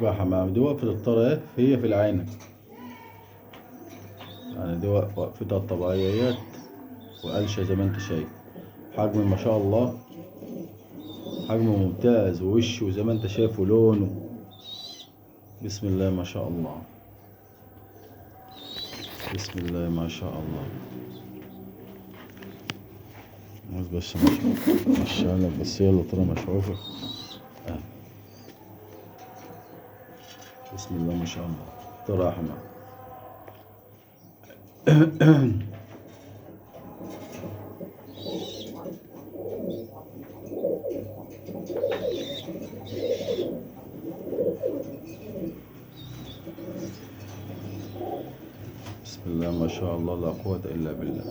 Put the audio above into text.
بقى حمام. دي وقفة الطريق هي في العينة، يعني دي وقفتها الطبيعية وقلشة زي ما انت شايف. حجم ما شاء الله، حجم ممتاز، ووشه زي ما انت شايف ولونه. بسم الله ما شاء الله، بسم الله ما شاء الله. بس مش لك بس هي اللي طالما مشعوفة. آه. بسم الله ما شاء الله. ترى يا حمام. بسم الله ما شاء الله، لا قوة إلا بالله.